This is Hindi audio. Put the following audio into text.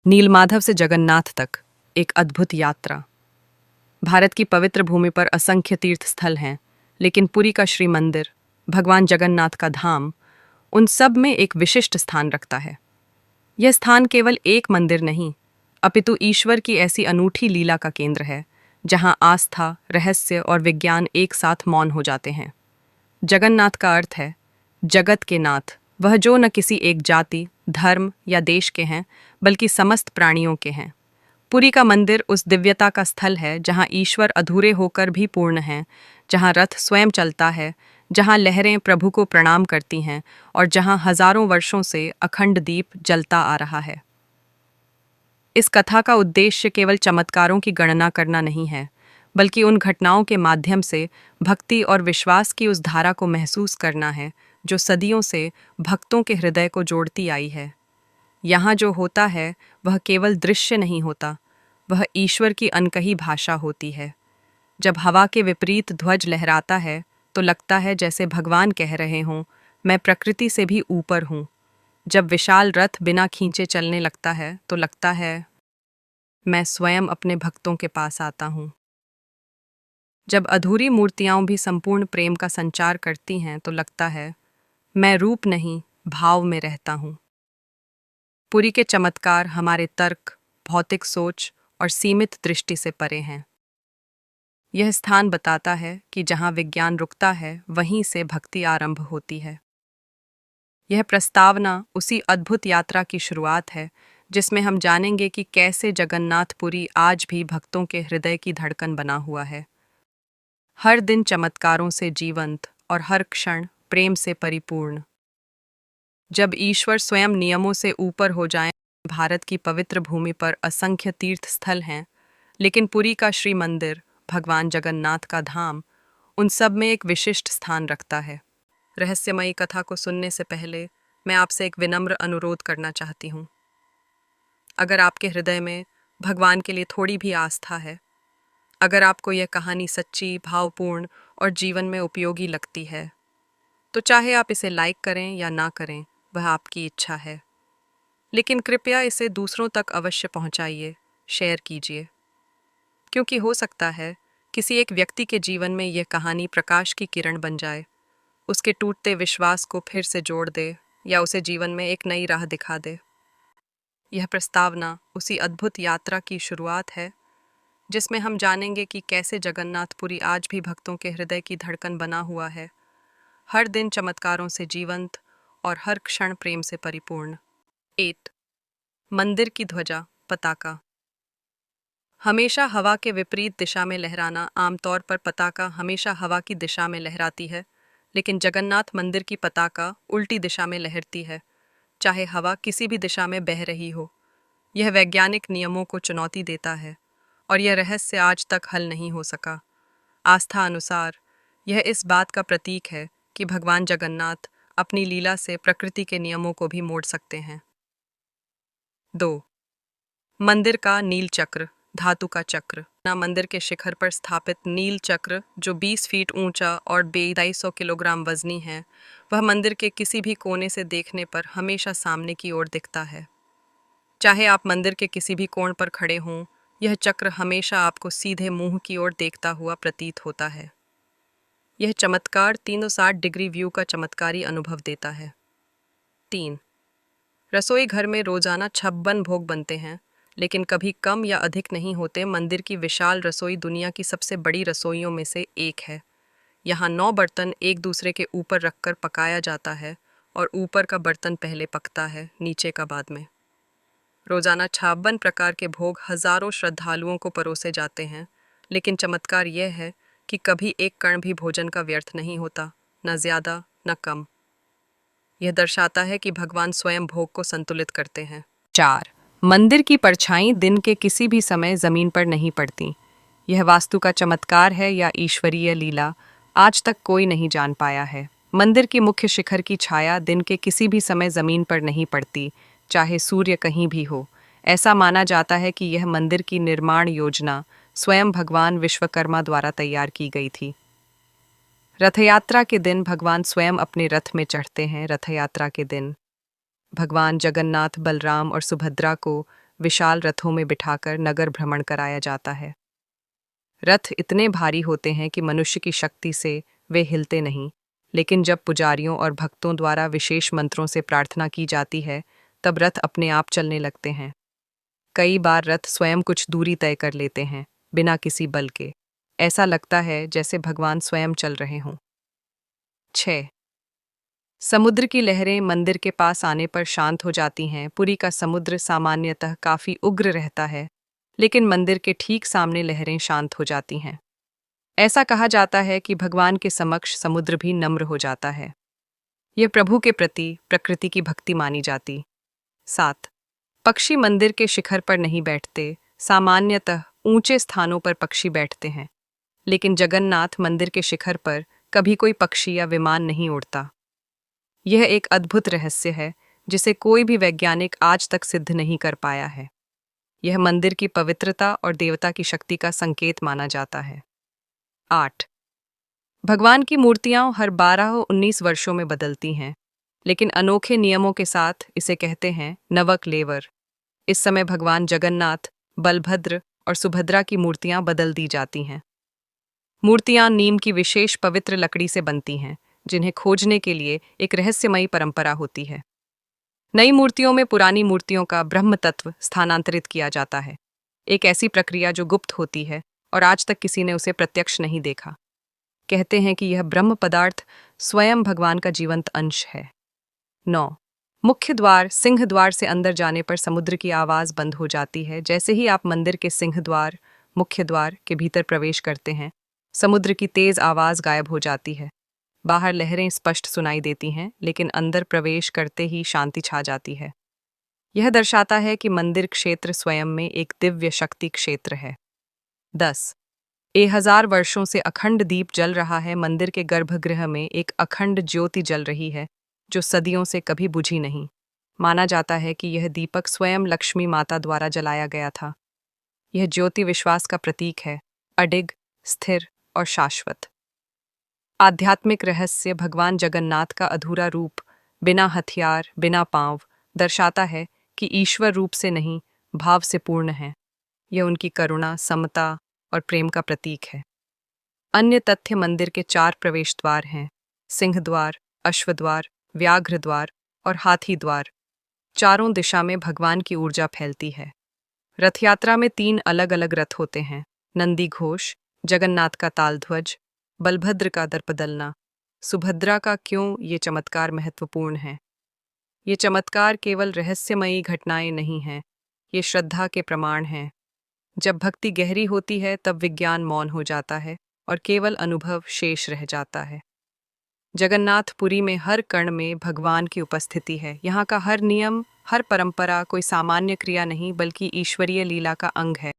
नीलमाधव से जगन्नाथ तक एक अद्भुत यात्रा। भारत की पवित्र भूमि पर असंख्य तीर्थ स्थल हैं, लेकिन पुरी का श्री मंदिर, भगवान जगन्नाथ का धाम, उन सब में एक विशिष्ट स्थान रखता है। यह स्थान केवल एक मंदिर नहीं, अपितु ईश्वर की ऐसी अनूठी लीला का केंद्र है, जहां आस्था, रहस्य और विज्ञान एक साथ मौन हो जाते हैं। जगन्नाथ का अर्थ है जगत के नाथ, वह जो न किसी एक जाति, धर्म या देश के हैं, बल्कि समस्त प्राणियों के हैं। पुरी का मंदिर उस दिव्यता का स्थल है जहां ईश्वर अधूरे होकर भी पूर्ण हैं, जहां रथ स्वयं चलता है, जहां लहरें प्रभु को प्रणाम करती हैं और जहां हजारों वर्षों से अखंड दीप जलता आ रहा है। इस कथा का उद्देश्य केवल चमत्कारों की गणना करना नहीं है, बल्कि उन घटनाओं के माध्यम से भक्ति और विश्वास की उस धारा को महसूस करना है जो सदियों से भक्तों के हृदय को जोड़ती आई है। यहाँ जो होता है वह केवल दृश्य नहीं होता, वह ईश्वर की अनकही भाषा होती है। जब हवा के विपरीत ध्वज लहराता है तो लगता है जैसे भगवान कह रहे हों, मैं प्रकृति से भी ऊपर हूँ। जब विशाल रथ बिना खींचे चलने लगता है तो लगता है मैं स्वयं अपने भक्तों के पास आता हूँ। जब अधूरी मूर्तियां भी संपूर्ण प्रेम का संचार करती हैं तो लगता है मैं रूप नहीं, भाव में रहता हूँ। पुरी के चमत्कार हमारे तर्क, भौतिक सोच और सीमित दृष्टि से परे हैं। यह स्थान बताता है कि जहाँ विज्ञान रुकता है वहीं से भक्ति आरंभ होती है। यह प्रस्तावना उसी अद्भुत यात्रा की शुरुआत है जिसमें हम जानेंगे कि कैसे जगन्नाथपुरी आज भी भक्तों के हृदय की धड़कन बना हुआ है, हर दिन चमत्कारों से जीवंत और हर क्षण प्रेम से परिपूर्ण। जब ईश्वर स्वयं नियमों से ऊपर हो जाएं, भारत की पवित्र भूमि पर असंख्य तीर्थ स्थल हैं, लेकिन पुरी का श्री मंदिर, भगवान जगन्नाथ का धाम, उन सब में एक विशिष्ट स्थान रखता है। रहस्यमयी कथा को सुनने से पहले मैं आपसे एक विनम्र अनुरोध करना चाहती हूँ। अगर आपके हृदय में भगवान के लिए थोड़ी भी आस्था है, अगर आपको यह कहानी सच्ची, भावपूर्ण और जीवन में उपयोगी लगती है, तो चाहे आप इसे लाइक करें या ना करें, वह आपकी इच्छा है। लेकिन कृपया इसे दूसरों तक अवश्य पहुंचाइए, शेयर कीजिए, क्योंकि हो सकता है किसी एक व्यक्ति के जीवन में यह कहानी प्रकाश की किरण बन जाए, उसके टूटते विश्वास को फिर से जोड़ दे या उसे जीवन में एक नई राह दिखा दे। यह प्रस्तावना उसी अद्भुत यात्रा की शुरुआत है जिसमें हम जानेंगे कि कैसे जगन्नाथपुरी आज भी भक्तों के हृदय की धड़कन बना हुआ है, हर दिन चमत्कारों से जीवंत और हर क्षण प्रेम से परिपूर्ण। 8. मंदिर की ध्वजा, पताका। हमेशा हवा के विपरीत दिशा में लहराना। आमतौर पर पताका हमेशा हवा की दिशा में लहराती है, लेकिन जगन्नाथ मंदिर की पताका उल्टी दिशा में लहरती है, चाहे हवा किसी भी दिशा में बह रही हो। यह वैज्ञानिक नियमों को चुनौती देता है और यह रहस्य आज तक हल नहीं हो सका। आस्था अनुसार यह इस बात का प्रतीक है कि भगवान जगन्नाथ अपनी लीला से प्रकृति के नियमों को भी मोड़ सकते हैं। 2. मंदिर का नील चक्र, धातु का चक्र। मंदिर के शिखर पर स्थापित नील चक्र, जो 20 फीट ऊंचा और 250 किलोग्राम वजनी है, वह मंदिर के किसी भी कोने से देखने पर हमेशा सामने की ओर दिखता है। चाहे आप मंदिर के किसी भी कोण पर खड़े हों, यह चक्र हमेशा आपको सीधे मुंह की ओर देखता हुआ प्रतीत होता है। यह चमत्कार 360 डिग्री व्यू का चमत्कारी अनुभव देता है। 3. रसोई घर में रोजाना 56 भोग बनते हैं, लेकिन कभी कम या अधिक नहीं होते। मंदिर की विशाल रसोई दुनिया की सबसे बड़ी रसोइयों में से एक है। यहाँ 9 बर्तन एक दूसरे के ऊपर रखकर पकाया जाता है और ऊपर का बर्तन पहले पकता है, नीचे का बाद में। रोजाना 56 प्रकार के भोग हजारों श्रद्धालुओं को परोसे जाते हैं, लेकिन चमत्कार यह है कि कभी एक कण भी भोजन का व्यर्थ नहीं होता, न ज्यादा न कम। यह दर्शाता है कि भगवान स्वयं भोग को संतुलित करते हैं। 4. मंदिर की परछाई दिन के किसी भी समय जमीन पर नहीं पड़ती। यह वास्तु का चमत्कार है या ईश्वरीय लीला, आज तक कोई नहीं जान पाया है। मंदिर की मुख्य शिखर की छाया दिन के किसी भी समय जमीन पर नहीं पड़ती, चाहे सूर्य कहीं भी हो। ऐसा माना जाता है कि यह मंदिर की निर्माण योजना स्वयं भगवान विश्वकर्मा द्वारा तैयार की गई थी। रथयात्रा के दिन भगवान स्वयं अपने रथ में चढ़ते हैं। रथयात्रा के दिन भगवान जगन्नाथ, बलराम और सुभद्रा को विशाल रथों में बिठाकर नगर भ्रमण कराया जाता है। रथ इतने भारी होते हैं कि मनुष्य की शक्ति से वे हिलते नहीं, लेकिन जब पुजारियों और भक्तों द्वारा विशेष मंत्रों से प्रार्थना की जाती है, तब रथ अपने आप चलने लगते हैं। कई बार रथ स्वयं कुछ दूरी तय कर लेते हैं, बिना किसी बल के। ऐसा लगता है जैसे भगवान स्वयं चल रहे हों। 6. समुद्र की लहरें मंदिर के पास आने पर शांत हो जाती हैं। पुरी का समुद्र सामान्यतः काफी उग्र रहता है, लेकिन मंदिर के ठीक सामने लहरें शांत हो जाती हैं। ऐसा कहा जाता है कि भगवान के समक्ष समुद्र भी नम्र हो जाता है। यह प्रभु के प्रति प्रकृति की भक्ति मानी जाती। 7. पक्षी मंदिर के शिखर पर नहीं बैठते। सामान्यतः ऊंचे स्थानों पर पक्षी बैठते हैं, लेकिन जगन्नाथ मंदिर के शिखर पर कभी कोई पक्षी या विमान नहीं उड़ता। यह एक अद्भुत रहस्य है जिसे कोई भी वैज्ञानिक आज तक सिद्ध नहीं कर पाया है। यह मंदिर की पवित्रता और देवता की शक्ति का संकेत माना जाता है। 8. भगवान की मूर्तियां हर 12-19 वर्षों में बदलती हैं, लेकिन अनोखे नियमों के साथ। इसे कहते हैं नवक लेवर। इस समय भगवान जगन्नाथ, बलभद्र और सुभद्रा की मूर्तियां बदल दी जाती हैं। मूर्तियां नीम की विशेष पवित्र लकड़ी से बनती हैं, जिन्हें खोजने के लिए एक रहस्यमयी परंपरा होती है। नई मूर्तियों में पुरानी मूर्तियों का ब्रह्म तत्व स्थानांतरित किया जाता है, एक ऐसी प्रक्रिया जो गुप्त होती है और आज तक किसी ने उसे प्रत्यक्ष नहीं देखा। कहते हैं कि यह ब्रह्म पदार्थ स्वयं भगवान का जीवंत अंश है। 9. मुख्य द्वार सिंह द्वार से अंदर जाने पर समुद्र की आवाज बंद हो जाती है। जैसे ही आप मंदिर के सिंह द्वार मुख्य द्वार के भीतर प्रवेश करते हैं, समुद्र की तेज आवाज गायब हो जाती है। बाहर लहरें स्पष्ट सुनाई देती हैं, लेकिन अंदर प्रवेश करते ही शांति छा जाती है। यह दर्शाता है कि मंदिर क्षेत्र स्वयं में एक दिव्य शक्ति क्षेत्र है। 10. 1000 वर्षों से अखंड दीप जल रहा है। मंदिर के गर्भगृह में एक अखंड ज्योति जल रही है, जो सदियों से कभी बुझी नहीं। माना जाता है कि यह दीपक स्वयं लक्ष्मी माता द्वारा जलाया गया था। यह ज्योति विश्वास का प्रतीक है, अडिग, स्थिर और शाश्वत। आध्यात्मिक रहस्य भगवान जगन्नाथ का अधूरा रूप, बिना हथियार, बिना पांव, दर्शाता है कि ईश्वर रूप से नहीं, भाव से पूर्ण है। यह उनकी करुणा, समता और प्रेम का प्रतीक है। अन्य तथ्य मंदिर के 4 प्रवेश द्वार हैं: सिंह द्वार, अश्वद्वार, व्याघ्र द्वार और हाथी द्वार। चारों दिशा में भगवान की ऊर्जा फैलती है। रथयात्रा में 3 अलग अलग रथ होते हैं: नंदी घोष, जगन्नाथ का तालध्वज, बलभद्र का दर्पदलना। सुभद्रा का क्यों ये चमत्कार महत्वपूर्ण है? ये चमत्कार केवल रहस्यमयी घटनाएं नहीं हैं, ये श्रद्धा के प्रमाण हैं। जब भक्ति गहरी होती है, तब विज्ञान मौन हो जाता है और केवल अनुभव शेष रह जाता है। जगन्नाथपुरी में हर कण में भगवान की उपस्थिति है। यहाँ का हर नियम, हर परंपरा कोई सामान्य क्रिया नहीं, बल्कि ईश्वरीय लीला का अंग है।